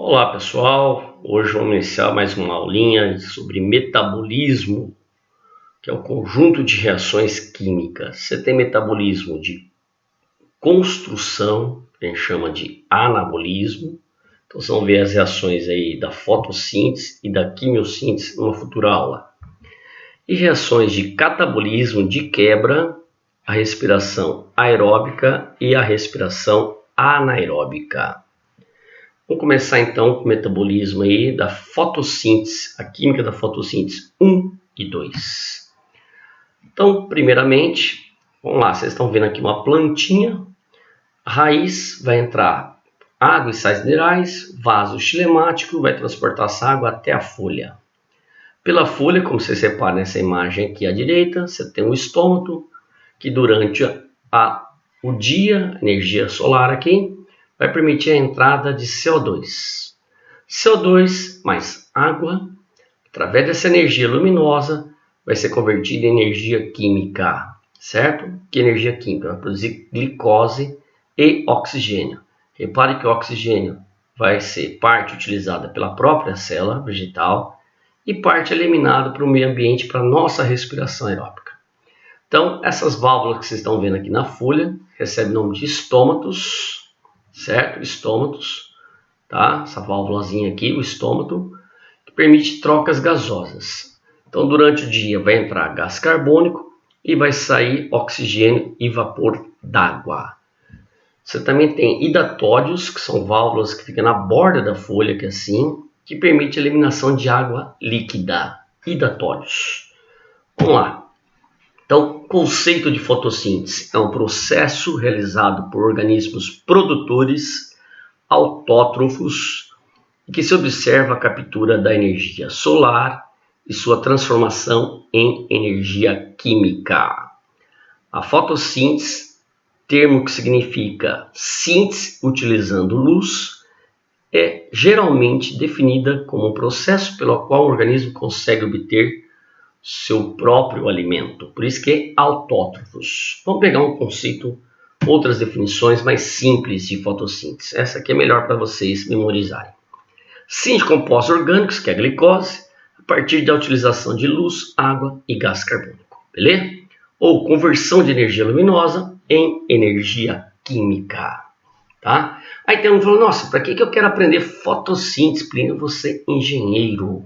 Olá pessoal, hoje vamos iniciar mais uma aulinha sobre metabolismo, que é o conjunto de reações químicas. Você tem metabolismo de construção, que a gente chama de anabolismo. Então vocês vão ver as reações aí da fotossíntese e da quimiossíntese numa futura aula. E reações de catabolismo, de quebra, a respiração aeróbica e a respiração anaeróbica. Vamos começar então com o metabolismo aí da fotossíntese, a química da fotossíntese 1 e 2. Então, primeiramente, vamos lá, vocês estão vendo aqui uma plantinha, a raiz vai entrar água e sais minerais, vaso xilemático, vai transportar essa água até a folha. Pela folha, como vocês reparam nessa imagem aqui à direita, você tem um estômago que durante o dia, energia solar aqui, vai permitir a entrada de CO2. CO2 mais água, através dessa energia luminosa, vai ser convertida em energia química, certo? Que energia química? Vai produzir glicose e oxigênio. Repare que o oxigênio vai ser parte utilizada pela própria célula vegetal e parte eliminada para o meio ambiente para a nossa respiração aeróbica. Então, essas válvulas que vocês estão vendo aqui na folha recebem o nome de estômatos, certo? Estômatos, tá? Essa válvulazinha aqui, o estômato, que permite trocas gasosas. Então, durante o dia vai entrar gás carbônico e vai sair oxigênio e vapor d'água. Você também tem hidatódios, que são válvulas que ficam na borda da folha, que é assim, que permite a eliminação de água líquida. Hidatódios. Vamos lá. Então, o conceito de fotossíntese é um processo realizado por organismos produtores autótrofos e que se observa a captura da energia solar e sua transformação em energia química. A fotossíntese, termo que significa síntese utilizando luz, é geralmente definida como um processo pelo qual o organismo consegue obter seu próprio alimento, por isso que é autótrofos. Vamos pegar um conceito, outras definições mais simples de fotossíntese. Essa aqui é melhor para vocês memorizarem. Síntese de compostos orgânicos, que é a glicose, a partir da utilização de luz, água e gás carbônico, beleza? Ou conversão de energia luminosa em energia química, tá? Aí tem um que falou, nossa, para que eu quero aprender fotossíntese, Plínio, você é engenheiro?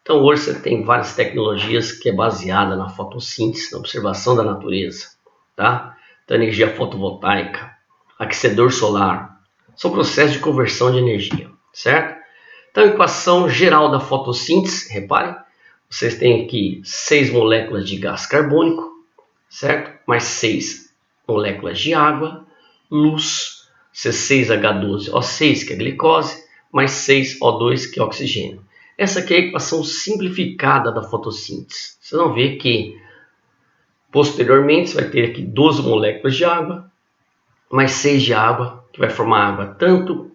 Então hoje você tem várias tecnologias que é baseada na fotossíntese, na observação da natureza, tá? Então energia fotovoltaica, aquecedor solar, são processos de conversão de energia, certo? Então a equação geral da fotossíntese, reparem, vocês têm aqui 6 moléculas de gás carbônico, certo? Mais 6 moléculas de água, luz, C6H12O6, que é glicose, mais 6O2, que é oxigênio. Essa aqui é a equação simplificada da fotossíntese. Vocês vão ver que, posteriormente, você vai ter aqui 12 moléculas de água, mais 6 de água, que vai formar água tanto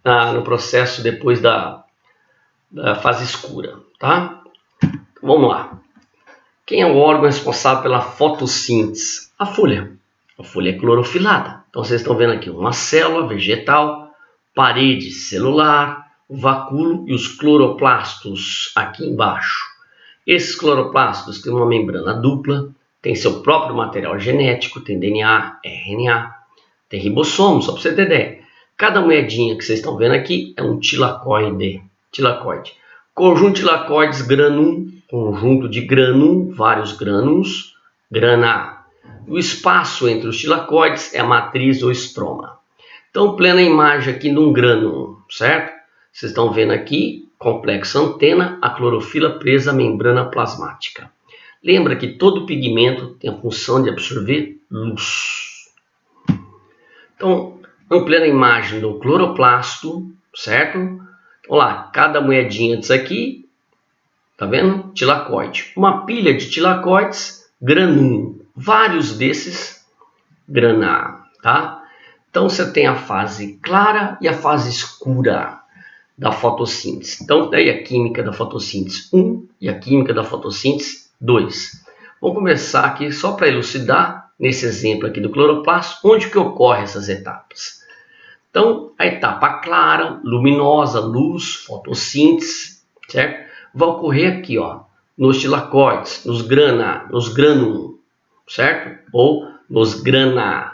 no processo depois da fase escura, tá? Então, vamos lá. Quem é o órgão responsável pela fotossíntese? A folha. A folha é clorofilada. Então, vocês estão vendo aqui uma célula vegetal, parede celular, o vacúolo e os cloroplastos aqui embaixo. Esses cloroplastos têm uma membrana dupla, tem seu próprio material genético, tem DNA, RNA, tem ribossomos, só para você ter ideia. Cada moedinha que vocês estão vendo aqui é um tilacoide. Conjunto de tilacoides, granum, conjunto de granum, vários grânulos, grana. O espaço entre os tilacoides é a matriz ou estroma. Então, plena imagem aqui de um grânum, certo? Vocês estão vendo aqui, complexo antena, a clorofila presa à membrana plasmática. Lembra que todo pigmento tem a função de absorver luz. Então, ampliando a imagem do cloroplasto, certo? Olha lá, cada moedinha disso aqui, tá vendo? Tilacoide. Uma pilha de tilacoides, granum. Vários desses, grana, tá? Então, você tem a fase clara e a fase escura da fotossíntese. Então, daí a química da fotossíntese 1 e a química da fotossíntese 2. Vamos começar aqui só para elucidar, nesse exemplo aqui do cloroplasto, onde que ocorrem essas etapas. Então, a etapa clara, luminosa, luz, fotossíntese, certo? Vai ocorrer aqui, ó, nos tilacoides, nos grânulum, certo? Ou nos grana.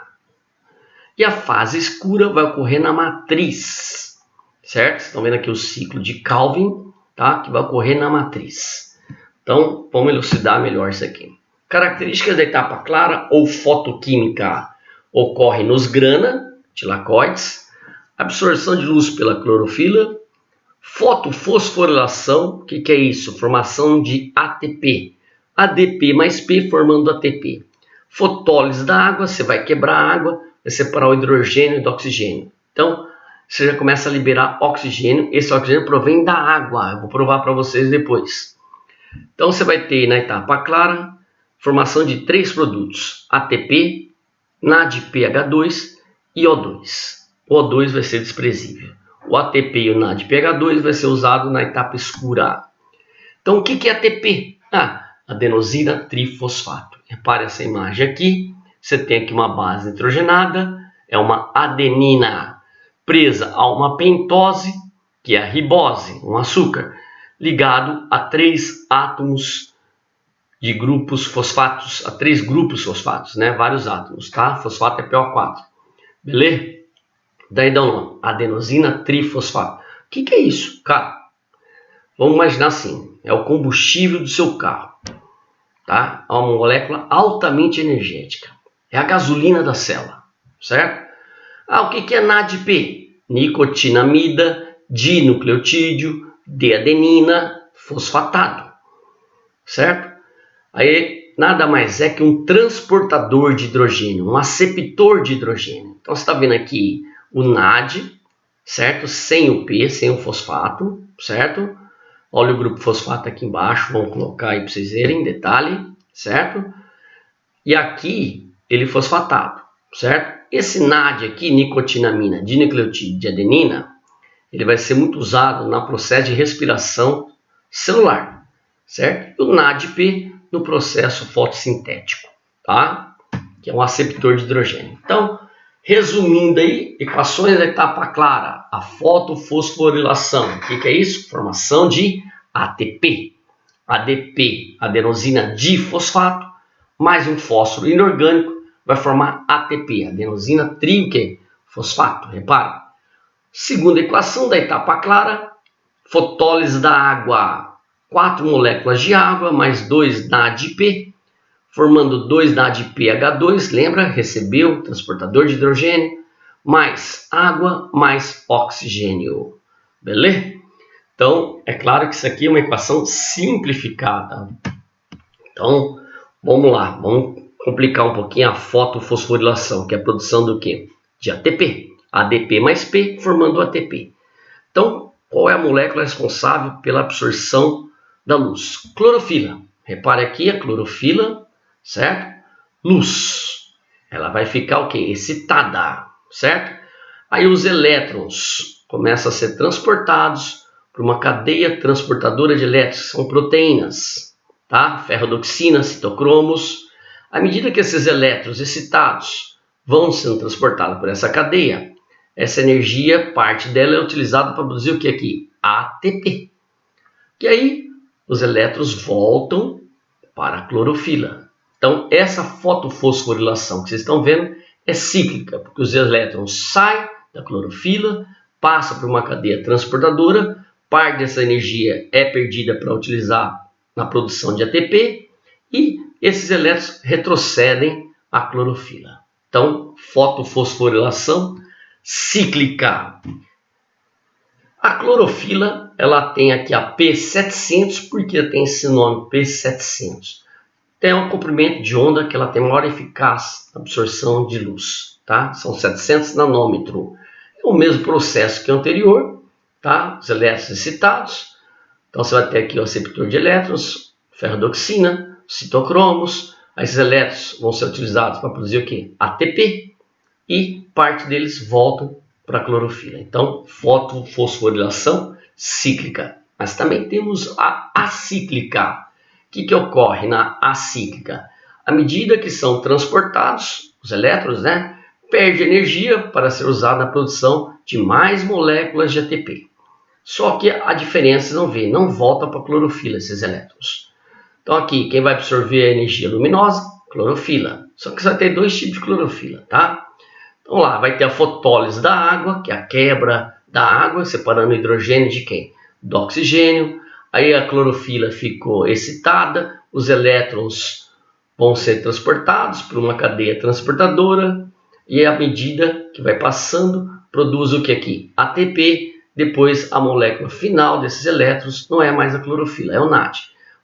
E a fase escura vai ocorrer na matriz, certo? Vocês estão vendo aqui o ciclo de Calvin, tá? Que vai ocorrer na matriz. Então, vamos elucidar melhor isso aqui. Características da etapa clara ou fotoquímica ocorre nos grana, tilacoides, absorção de luz pela clorofila, fotofosforilação, o que é isso? Formação de ATP, ADP mais P formando ATP. Fotólise da água, você vai quebrar a água, vai separar o hidrogênio do oxigênio. Então, você já começa a liberar oxigênio, esse oxigênio provém da água, eu vou provar para vocês depois. Então, você vai ter na etapa clara, formação de 3 produtos, ATP, NADPH2 e O2. O O2 vai ser desprezível. O ATP e o NADPH2 vai ser usado na etapa escura. Então, o que é ATP? Adenosina trifosfato. Repare essa imagem aqui. Você tem aqui uma base nitrogenada, é uma adenina presa a uma pentose, que é a ribose, um açúcar, ligado a 3 átomos de grupos fosfatos, a 3 grupos fosfatos, né? Vários átomos, tá? Fosfato é PO4. Beleza? Daí dá o nome, adenosina trifosfato. O que é isso, cara? Vamos imaginar assim, é o combustível do seu carro, tá? É uma molécula altamente energética. É a gasolina da célula, certo? O que é NADP? Nicotinamida, dinucleotídeo, deadenina, fosfatado, certo? Aí nada mais é que um transportador de hidrogênio, um aceptor de hidrogênio. Então você está vendo aqui o NAD, certo? Sem o P, sem o fosfato, certo? Olha o grupo fosfato aqui embaixo, vamos colocar aí para vocês verem, detalhe, certo? E aqui ele fosfatado, certo? Esse NAD aqui, nicotinamina, dinucleotídeo de adenina, ele vai ser muito usado no processo de respiração celular, certo? E o NADP no processo fotossintético, tá? Que é um aceptor de hidrogênio. Então, resumindo aí, equações da etapa clara, a fotofosforilação, o que é isso? Formação de ATP, ADP, adenosina difosfato, mais um fósforo inorgânico, vai formar ATP, adenosina trifosfato, repara. Segunda equação da etapa clara, fotólise da água, 4 moléculas de água, mais 2 NADP, formando 2 NADPH2, lembra? Recebeu, transportador de hidrogênio, mais água, mais oxigênio. Beleza? Então, é claro que isso aqui é uma equação simplificada. Então, vamos lá, vamos complicar um pouquinho a fotofosforilação, que é a produção do quê? De ATP. ADP mais P, formando ATP. Então, qual é a molécula responsável pela absorção da luz? Clorofila. Repare aqui a clorofila, certo? Luz. Ela vai ficar o quê? Excitada, certo? Aí os elétrons começam a ser transportados por uma cadeia transportadora de elétrons, são proteínas, tá? Ferrodoxina, citocromos. À medida que esses elétrons excitados vão sendo transportados por essa cadeia, essa energia, parte dela é utilizada para produzir o que aqui? ATP. E aí, os elétrons voltam para a clorofila. Então, essa fotofosforilação que vocês estão vendo é cíclica, porque os elétrons saem da clorofila, passam por uma cadeia transportadora, parte dessa energia é perdida para utilizar na produção de ATP e esses elétrons retrocedem à clorofila. Então, fotofosforilação cíclica. A clorofila, ela tem aqui a P700, porque tem esse nome P700. Tem um comprimento de onda que ela tem maior eficácia na absorção de luz, tá? São 700 nanômetros. É o mesmo processo que o anterior, tá? Os elétrons excitados. Então você vai ter aqui o aceptor de elétrons, ferrodoxina, citocromos. Esses elétrons vão ser utilizados para produzir o quê? ATP. E parte deles voltam para a clorofila. Então, fotofosforilação cíclica. Mas também temos a acíclica. O que ocorre na acíclica? À medida que são transportados os elétrons, né, perde energia para ser usada na produção de mais moléculas de ATP. Só que a diferença, não vê, não volta para a clorofila esses elétrons. Então aqui, quem vai absorver a energia luminosa? Clorofila. Só que você vai ter dois tipos de clorofila, tá? Então lá, vai ter a fotólise da água, que é a quebra da água, separando o hidrogênio de quem? Do oxigênio. Aí a clorofila ficou excitada, os elétrons vão ser transportados por uma cadeia transportadora, e à medida que vai passando, produz o que aqui? ATP. Depois a molécula final desses elétrons não é mais a clorofila, é o NAD.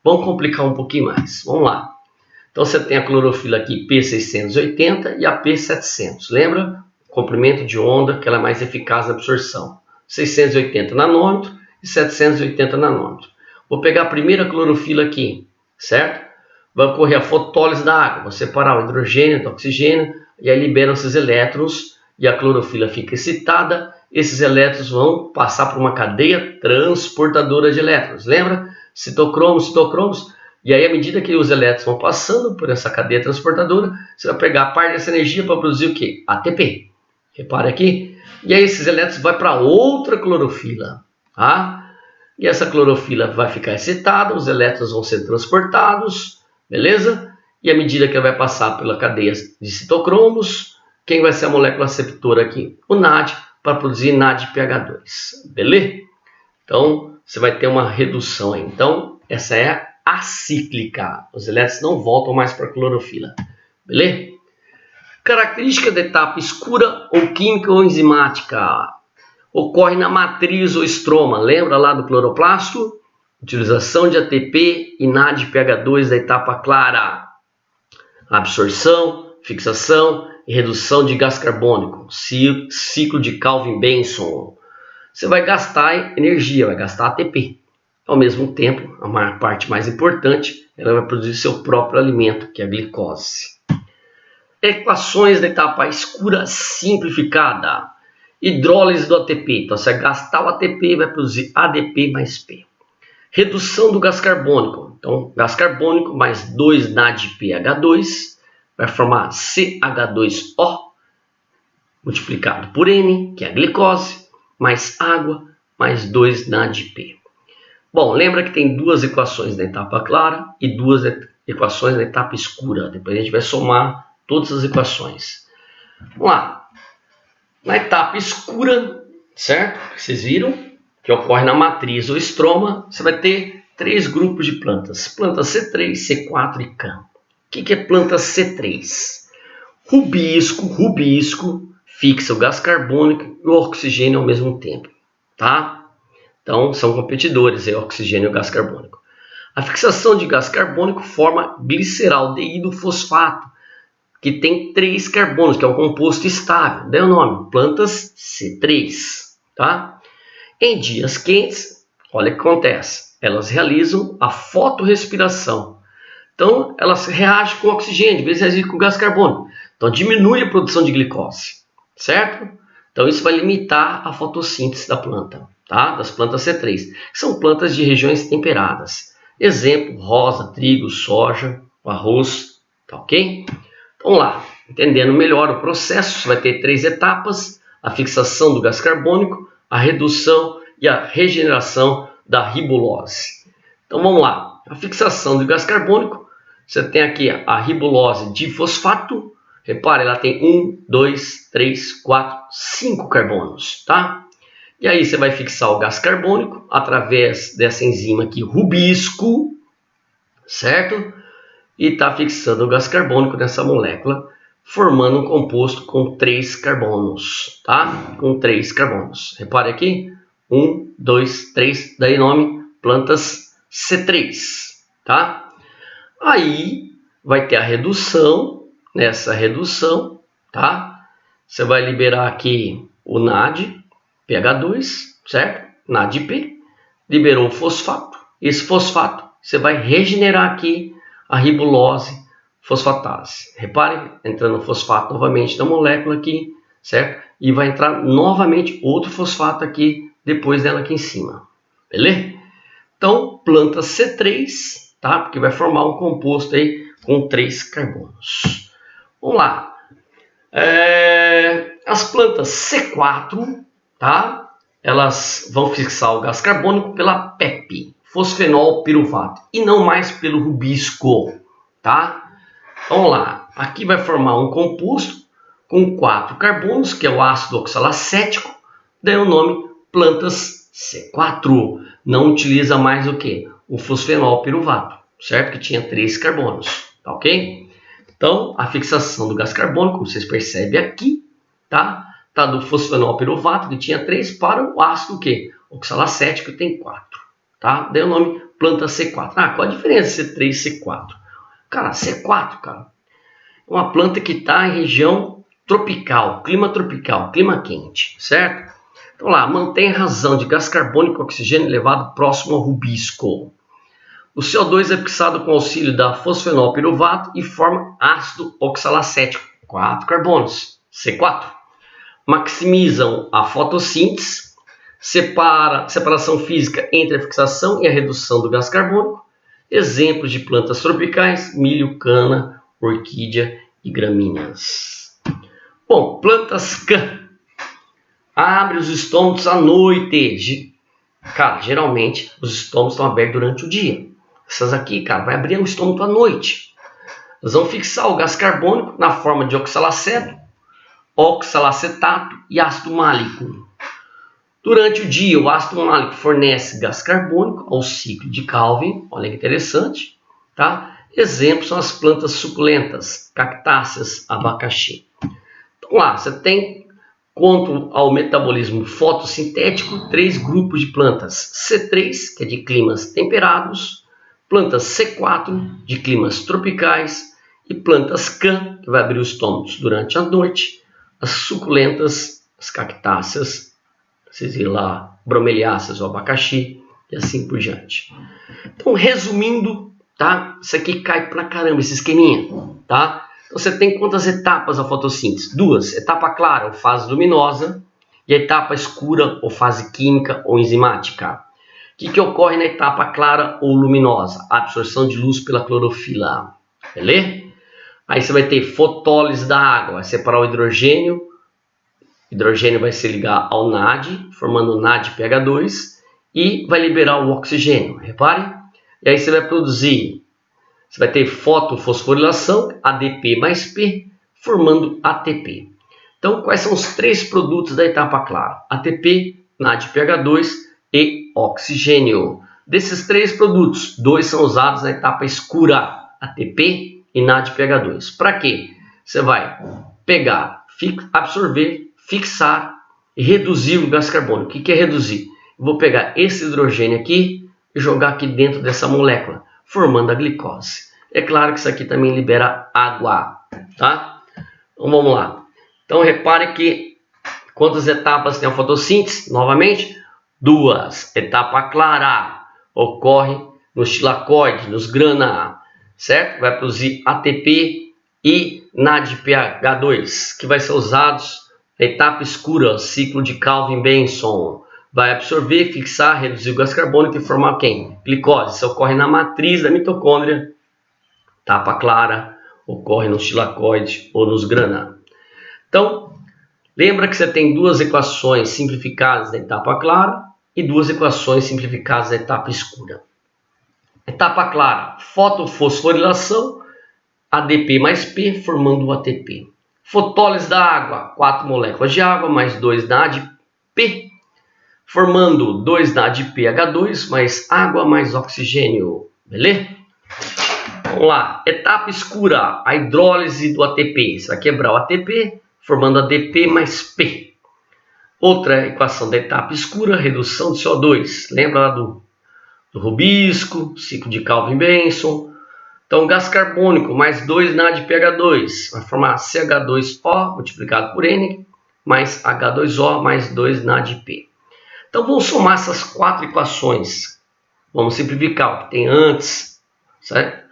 Vamos complicar um pouquinho mais, vamos lá. Então você tem a clorofila aqui P680 e a P700, lembra? O comprimento de onda, que ela é mais eficaz na absorção. 680 nanômetro e 780 nanômetro. Vou pegar a primeira clorofila aqui, certo? Vai ocorrer a fotólise da água, vou separar o hidrogênio do oxigênio, e aí liberam esses elétrons, e a clorofila fica excitada. Esses elétrons vão passar por uma cadeia transportadora de elétrons. Lembra? Citocromos, citocromos. E aí, à medida que os elétrons vão passando por essa cadeia transportadora, você vai pegar parte dessa energia para produzir o quê? ATP. Repare aqui. E aí, esses elétrons vão para outra clorofila. Tá? E essa clorofila vai ficar excitada, os elétrons vão ser transportados. Beleza? E à medida que ela vai passar pela cadeia de citocromos, quem vai ser a molécula receptora aqui? O NAD, para produzir NADPH2, beleza? Então, você vai ter uma redução aí. Então, essa é a acíclica. Os elétrons não voltam mais para a clorofila, beleza? Característica da etapa escura ou química ou enzimática. Ocorre na matriz ou estroma. Lembra lá do cloroplasto? Utilização de ATP e NADPH2 da etapa clara. Absorção, fixação e redução de gás carbônico, ciclo de Calvin-Benson. Você vai gastar energia, vai gastar ATP. Ao mesmo tempo, a parte mais importante, ela vai produzir seu próprio alimento, que é a glicose. Equações da etapa escura simplificada. Hidrólise do ATP. Então, você vai gastar o ATP, vai produzir ADP mais P. Redução do gás carbônico. Então, gás carbônico mais 2 NADPH2 vai formar CH2O multiplicado por N, que é a glicose, mais água, mais 2 NADP. Bom, lembra que tem duas equações na etapa clara e duas equações na etapa escura. Depois a gente vai somar todas as equações. Vamos lá. Na etapa escura, certo? Vocês viram que ocorre na matriz ou estroma, você vai ter 3 grupos de plantas. Planta C3, C4 e CAM. O que é planta C3? Rubisco, fixa o gás carbônico e o oxigênio ao mesmo tempo, tá? Então, são competidores, o oxigênio e o gás carbônico. A fixação de gás carbônico forma gliceraldeído fosfato, que tem 3 carbonos, que é um composto estável. Daí o nome, plantas C3, tá? Em dias quentes, olha o que acontece. Elas realizam a fotorrespiração. Então, elas reagem com oxigênio, às vezes reagem com gás carbônico. Então, diminui a produção de glicose, certo? Então, isso vai limitar a fotossíntese da planta, tá? Das plantas C3, que são plantas de regiões temperadas. Exemplo, rosa, trigo, soja, arroz, tá ok? Então, vamos lá, entendendo melhor o processo, você vai ter 3 etapas: a fixação do gás carbônico, a redução e a regeneração da ribulose. Então, vamos lá. A fixação do gás carbônico, você tem aqui a ribulose difosfato. Repare, ela tem 1, 2, 3, 4, 5 carbonos, tá? E aí você vai fixar o gás carbônico através dessa enzima aqui, rubisco, certo? E está fixando o gás carbônico nessa molécula, formando um composto com 3 carbonos, tá? Com 3 carbonos. Repare aqui, 1, 2, 3, daí nome plantas C3, tá? Aí vai ter a redução, nessa redução, tá? Você vai liberar aqui o NADPH2, certo? NADP, liberou o fosfato. Esse fosfato você vai regenerar aqui a ribulose fosfatase. Repare, entrando o fosfato novamente na molécula aqui, certo? E vai entrar novamente outro fosfato aqui, depois dela aqui em cima. Beleza? Então, planta C3, tá? Porque vai formar um composto aí com 3 carbonos. Vamos lá. As plantas C4, tá? Elas vão fixar o gás carbônico pela PEP, fosfenol piruvato, e não mais pelo rubisco, tá? Vamos lá, aqui vai formar um composto com 4 carbonos, que é o ácido oxalacético, daí o nome plantas C4. Não utiliza mais o que? O fosfenol piruvato, certo? Que tinha 3 carbonos, tá ok? Então, a fixação do gás carbônico, como vocês percebem aqui, tá? Tá do fosfenol piruvato, que tinha 3, para o ácido que? Oxalacético, que tem 4, tá? Daí o nome planta C4. Ah, qual a diferença de C3 e C4? Cara, C4, cara, é uma planta que está em região tropical, clima quente, certo? Então lá, mantém razão de gás carbônico e oxigênio elevado próximo ao rubisco. O CO2 é fixado com auxílio da fosfenol piruvato e forma ácido oxalacético, 4 carbonos, C4. Maximizam a fotossíntese, separação física entre a fixação e a redução do gás carbônico. Exemplos de plantas tropicais: milho, cana, orquídea e gramíneas. Bom, plantas CAN. Abre os estômagos à noite. Cara, geralmente os estômagos estão abertos durante o dia. Essas aqui, cara, vai abrir o estômago à noite. Elas vão fixar o gás carbônico na forma de oxalaceto, oxalacetato e ácido málico. Durante o dia, o ácido málico fornece gás carbônico ao ciclo de Calvin. Olha que interessante, tá? Exemplos são as plantas suculentas, cactáceas, abacaxi. Então lá, você tem, quanto ao metabolismo fotossintético, 3 grupos de plantas. C3, que é de climas temperados, plantas C4, de climas tropicais, e plantas CAN, que vai abrir os estômagos durante a noite, as suculentas, as cactáceas, vocês viram lá, bromeliáceas, o abacaxi, e assim por diante. Então, resumindo, tá? Isso aqui cai pra caramba, esse esqueminha, tá? Então, você tem quantas etapas da fotossíntese? 2. Etapa clara, ou fase luminosa, e a etapa escura, ou fase química ou enzimática. O que ocorre na etapa clara ou luminosa? A absorção de luz pela clorofila. Beleza? Aí você vai ter fotólise da água, vai separar o hidrogênio. O hidrogênio vai se ligar ao NAD, formando o NADPH2, e vai liberar o oxigênio. Repare? E aí você vai produzir, você vai ter fotofosforilação, ADP mais P, formando ATP. Então, quais são os 3 produtos da etapa clara? ATP, NADPH2 e oxigênio. Desses 3 produtos, 2 são usados na etapa escura, ATP e NADPH2. Para quê? Você vai pegar, absorver, fixar e reduzir o gás carbônico. O que é reduzir? Eu vou pegar esse hidrogênio aqui e jogar aqui dentro dessa molécula, formando a glicose. É claro que isso aqui também libera água, tá? Então vamos lá. Então repare que quantas etapas tem a fotossíntese? Novamente, 2. Etapa clara ocorre nos tilacoides, nos grana, certo? Vai produzir ATP e NADPH2, que vai ser usados na etapa escura, ciclo de Calvin-Benson. Vai absorver, fixar, reduzir o gás carbônico e formar quem? Glicose. Isso ocorre na matriz da mitocôndria. Etapa clara ocorre nos tilacoides ou nos grana. Então, lembra que você tem 2 equações simplificadas da etapa clara e 2 equações simplificadas da etapa escura. Etapa clara, fotofosforilação, ADP mais P, formando o ATP. Fotólise da água, 4 moléculas de água, mais 2 NADP, formando 2 NADPH2, mais água, mais oxigênio. Beleza? Vamos lá. Etapa escura, a hidrólise do ATP. Você vai quebrar o ATP, formando ADP mais P. Outra equação da etapa escura, redução de CO2. Lembra lá do rubisco, ciclo de Calvin-Benson. Então, gás carbônico mais 2 NADPH2 vai formar CH2O multiplicado por N, mais H2O mais 2 NADP. Então, vamos somar essas 4 equações. Vamos simplificar o que tem antes, certo?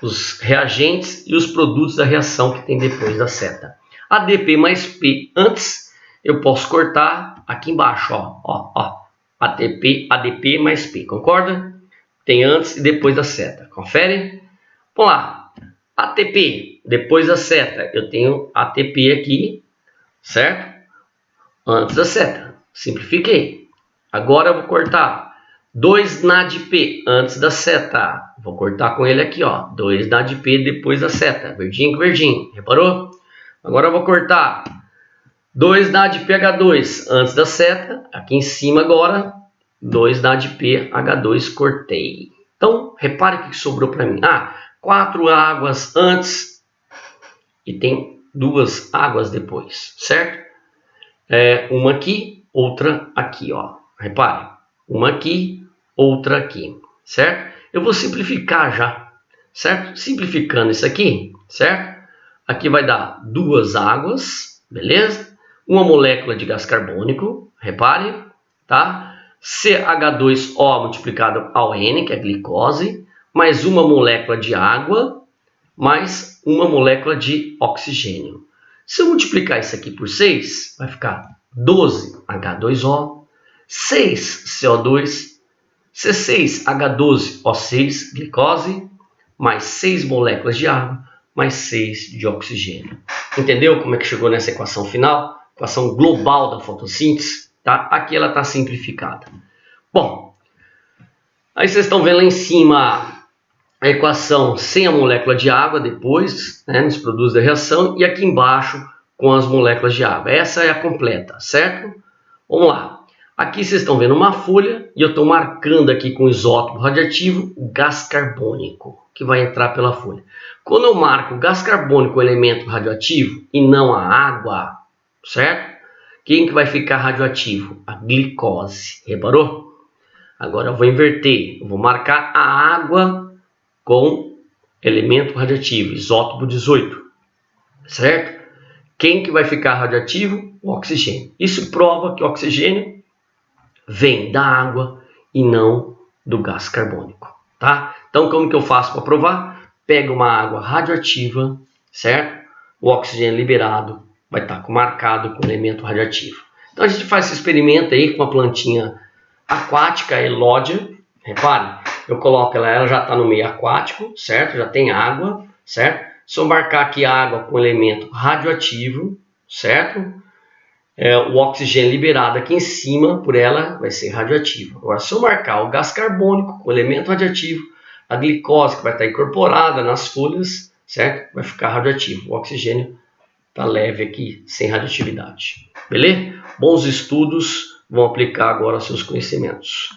Os reagentes e os produtos da reação que tem depois da seta. ADP mais P antes, eu posso cortar aqui embaixo, ó. ADP mais P, concorda? Tem antes e depois da seta. Confere? Vamos lá. ATP, depois da seta, eu tenho ATP aqui, certo? Antes da seta, simplifiquei. Agora eu vou cortar 2 NADP antes da seta. Vou cortar com ele aqui, ó, 2 NADP depois da seta, verdinho com verdinho, reparou? Agora eu vou cortar 2 NADPH2 antes da seta, aqui em cima agora, 2 NADPH2, cortei. Então, repare o que sobrou para mim. 4 águas antes e tem 2 águas depois, certo? Uma aqui, outra aqui, ó. Repare, uma aqui, outra aqui, certo? Eu vou simplificar já, certo? Simplificando isso aqui, certo? Aqui vai dar 2 águas, beleza? Uma molécula de gás carbônico, repare, tá? CH2O multiplicado ao N, que é glicose, mais uma molécula de água, mais uma molécula de oxigênio. Se eu multiplicar isso aqui por 6, vai ficar 12H2O, 6CO2, C6H12O6, glicose, mais 6 moléculas de água, mais 6 de oxigênio. Entendeu como é que chegou nessa equação final? Equação global da fotossíntese. Tá? Aqui ela está simplificada. Bom, aí vocês estão vendo lá em cima a equação sem a molécula de água depois, né, nos produtos da reação, e aqui embaixo com as moléculas de água. Essa é a completa, certo? Vamos lá. Aqui vocês estão vendo uma folha e eu estou marcando aqui com isótopo radioativo o gás carbônico, que vai entrar pela folha. Quando eu marco o gás carbônico, o elemento radioativo, e não a água, certo? Quem que vai ficar radioativo? A glicose. Reparou? Agora eu vou inverter. Eu vou marcar a água com elemento radioativo, isótopo 18. Certo? Quem que vai ficar radioativo? O oxigênio. Isso prova que o oxigênio vem da água e não do gás carbônico. Tá? Então, como que eu faço para provar? Pego uma água radioativa, certo? O oxigênio liberado vai estar marcado com elemento radioativo. Então a gente faz esse experimento aí com a plantinha aquática, a elódia. Repare, eu coloco ela já está no meio aquático, certo? Já tem água, certo? Se eu marcar aqui a água com elemento radioativo, certo? O oxigênio liberado aqui em cima por ela vai ser radioativo. Agora, se eu marcar o gás carbônico com elemento radioativo, a glicose que vai estar incorporada nas folhas, certo? Vai ficar radioativo. O oxigênio está leve aqui, sem radioatividade. Beleza? Bons estudos, vão aplicar agora seus conhecimentos.